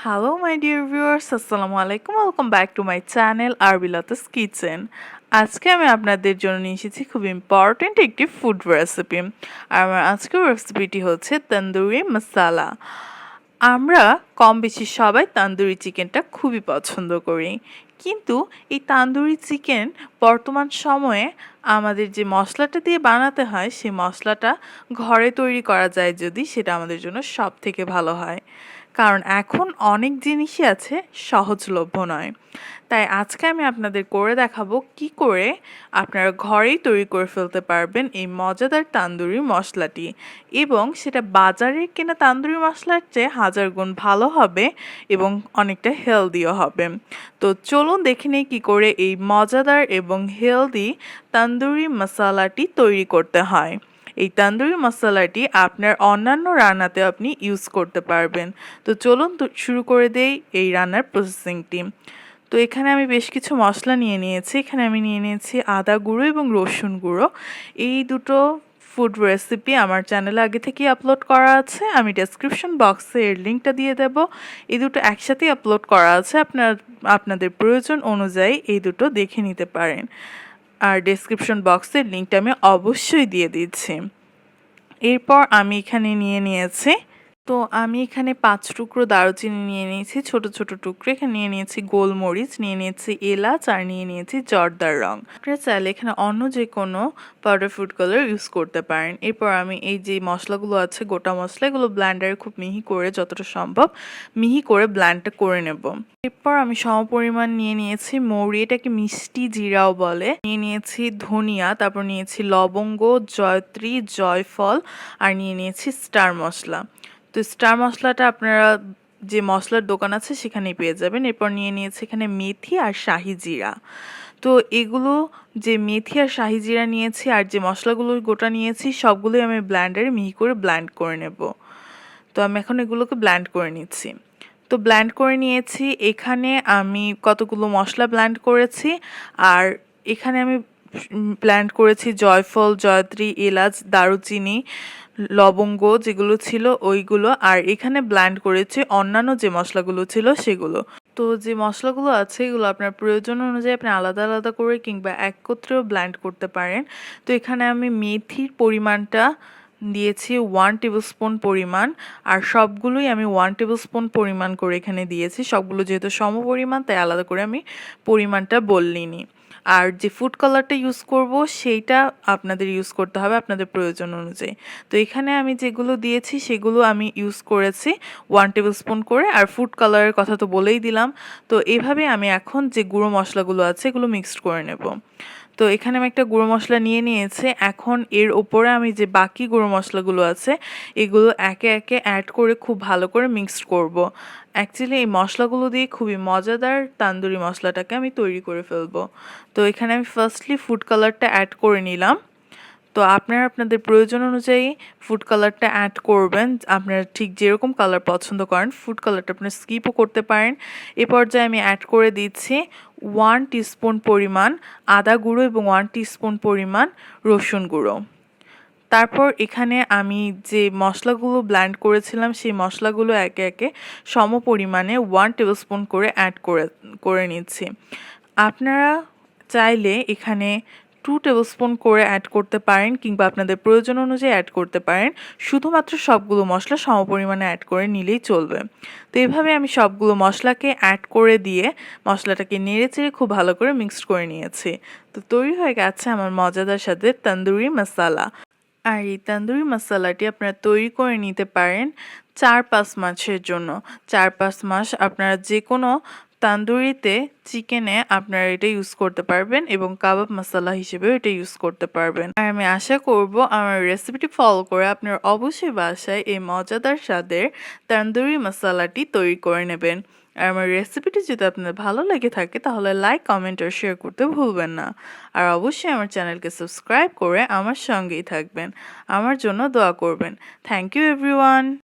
Hello, my dear viewers. Assalamu alaikum. Welcome back to my channel, Arbila's Kitchen. আজকে আমি আপনাদের জন্য নিয়ে এসেছি খুব ইম্পর্টেন্ট একটি ফুড রেসিপি। আর আমার আজকের রেসিপিটি হচ্ছে তন্দুরি মশালা। আমরা কম বেশি সবাই তান্দুরি চিকেনটা খুবই পছন্দ করি, কিন্তু এই তান্দুরি চিকেন বর্তমান সময়ে আমাদের যে মশলাটা দিয়ে বানাতে হয় সেই মশলাটা ঘরে তৈরি করা যায় যদি, সেটা আমাদের জন্য সব থেকে ভালো হয়। কারণ এখন অনেক জিনিসই আছে সহজলভ্য নয়। তাই আজকে আমি আপনাদের করে দেখাবো কি করে আপনারা ঘরেই তৈরি করে ফেলতে পারবেন এই মজাদার তান্দুরি মশলাটি, এবং সেটা বাজারের কেনা তান্দুরি মশলার চেয়ে হাজার গুণ ভালো হবে এবং অনেকটা হেলদিও হবে। তো চলুন দেখে নেই কী করে এই মজাদার এবং হেলদি তান্দুরি মশলাটি তৈরি করতে হয়। এই তান্দুরি মশলাটি আপনার অন্যান্য রান্নাতে আপনি ইউজ করতে পারবেন। তো চলুন শুরু করে দেই এই রান্নার প্রসেসিংটি। তো এখানে আমি বেশ কিছু মশলা নিয়ে নিয়েছি। এখানে আমি নিয়ে নিয়েছি আদা গুঁড়ো এবং রসুন গুঁড়ো। এই দুটো ফুড রেসিপি আমার চ্যানেলে আগে থেকেই আপলোড করা আছে, আমি ডেসক্রিপশন বক্সে এর লিঙ্কটা দিয়ে দেব। এই দুটো একসাথেই আপলোড করা আছে, আপনাদের প্রয়োজন অনুযায়ী এই দুটো দেখে নিতে পারেন। আর ডেসক্রিপশন বক্সের লিঙ্কটা আমি অবশ্যই দিয়ে দিচ্ছি। এরপর আমি এখানে নিয়ে নিয়েছি, তো আমি এখানে 5 টুকরো দারুচিনি নিয়ে নিয়েছি ছোট ছোট টুকরো। এখানে নিয়ে নিয়েছি গোলমরিচ, নিয়ে নিয়েছি এলাচ, আর নিয়ে নিয়েছি জর্দার রং। আপনারা চাইলে এখানে অন্য যে কোনো পাউডার ফুড কালার ইউজ করতে পারেন। এরপর আমি এই যে মশলাগুলো আছে গোটা মশলা, এগুলো ব্ল্যান্ডারে খুব মিহি করে, যতটা সম্ভব মিহি করে ব্ল্যান্ডটা করে নেব। এরপর আমি সমপরিমাণ নিয়ে নিয়েছি মৌরি, এটাকে মিষ্টি জিরাও বলে। নিয়ে নিয়েছি ধনিয়া, তারপর নিয়েছি লবঙ্গ, জয়ত্রী, জয়ফল, আর নিয়ে নিয়েছি স্টার মশলা। তো স্টার মশলাটা আপনারা যে মশলার দোকান আছে সেখানেই পেয়ে যাবেন। এরপর নিয়ে নিয়েছি এখানে মেথি আর শাহি জিরা। তো এগুলো যে মেথি আর শাহি জিরা নিয়েছি আর যে মশলাগুলো গোটা নিয়েছি সবগুলোই আমি ব্ল্যান্ডারে মিহি করে ব্ল্যান্ড করে নেব। তো আমি এখন এগুলোকে ব্ল্যান্ড করে নিচ্ছি। তো ব্ল্যান্ড করে নিয়েছি। এখানে আমি কতগুলো মশলা ব্ল্যান্ড করেছি, আর এখানে আমি ব্ল্যান্ড করেছি জয়ফল, জয়ত্রী, এলাচ, দারুচিনি, লবঙ্গ যেগুলো ছিল ওইগুলো, আর এখানে ব্ল্যান্ড করেছি অন্যান্য যে মশলাগুলো ছিল সেগুলো। তো যে মশলাগুলো আছে এগুলো আপনার প্রয়োজন অনুযায়ী আপনি আলাদা আলাদা করে কিংবা একত্রেও ব্ল্যান্ড করতে পারেন। তো এখানে আমি মেথির পরিমাণটা দিয়েছি 1 টেবিল স্পুন পরিমাণ, আর সবগুলোই আমি 1 টেবিল স্পুন পরিমাণ করে এখানে দিয়েছি। সবগুলো যেহেতু সমপরিমাণ তাই আলাদা করে আমি পরিমাণটা বলিনি। আর যে ফুড কালারটা ইউজ করব সেইটা আপনাদের ইউজ করতে হবে আপনাদের প্রয়োজন অনুযায়ী। তো এখানে আমি যেগুলো দিয়েছি সেগুলো আমি ইউজ করেছি 1 টেবিল স্পুন করে, আর ফুড কালারের কথা তো বলেই দিলাম। তো এইভাবে আমি এখন যে গুঁড়ো মশলাগুলো আছে এগুলো মিক্সড করে নেব। তো এখানে আমি একটা গুঁড়ো মশলা নিয়ে নিয়েছি। এখন এর ওপরে আমি যে বাকি গুঁড়ো মশলাগুলো আছে এগুলো একে একে অ্যাড করে খুব ভালো করে মিক্সড করব। অ্যাকচুয়ালি এই মশলাগুলো দিয়ে খুবই মজাদার তান্দুরি মশলাটাকে আমি তৈরি করে ফেলবো। তো এখানে আমি ফার্স্টলি ফুড কালারটা অ্যাড করে নিলাম। তো আপনারা আপনাদের প্রয়োজন অনুযায়ী ফুড কালারটা অ্যাড করবেন। আপনারা ঠিক যেরকম কালার পছন্দ করেন ফুড কালারটা আপনারা স্কিপও করতে পারেন। এ পর্যায়ে আমি অ্যাড করে দিচ্ছি 1 টিস্পুন পরিমাণ আদা গুঁড়ো এবং 1 টিস্পুন পরিমাণ রসুন গুঁড়ো। তারপর এখানে আমি যে মশলাগুলো ব্ল্যান্ড করেছিলাম সেই মশলাগুলো একে একে সম পরিমাণে 1 টেবিল স্পুন করে অ্যাড করে নিচ্ছি। আপনারা চাইলে এখানে 2 টেবিল স্পুন করে অ্যাড করতে পারেন কিংবা আপনাদের প্রয়োজন অনুযায়ী অ্যাড করতে পারেন। শুধুমাত্র সবগুলো মশলা সমপরিমাণে অ্যাড করে নিলেই চলবে। তো এভাবে আমি সবগুলো মশলাকে অ্যাড করে দিয়ে মশলাটাকে নেড়েচেড়ে খুব ভালো করে মিক্সড করে নিয়েছি। তো তৈরি হয়ে গেছে আমার মজাদার সাথে তন্দুরি মশালা। আর এই তন্দুরি মশালাটি আপনারা তৈরি করে নিতে পারেন 4-5 মাসের জন্য। 4-5 মাস আপনারা যে কোনো তান্দুরিতে, চিকেনে আপনারা এটা ইউজ করতে পারবেন এবং কাবাব মশলা হিসেবেও এটা ইউজ করতে পারবেন। আর আমি আশা করব আমার রেসিপিটি ফলো করে আপনারা অবশ্যই বাসায় এই মজাদার স্বাদের তন্দুরি মশালাটি তৈরি করে নেবেন। আর আমার রেসিপিটি যদি আপনাদের ভালো লেগে থাকে তাহলে লাইক, কমেন্ট আর শেয়ার করতে ভুলবেন না। আর অবশ্যই আমার চ্যানেলকে সাবস্ক্রাইব করে আমার সঙ্গেই থাকবেন। আমার জন্য দোয়া করবেন। Thank you everyone.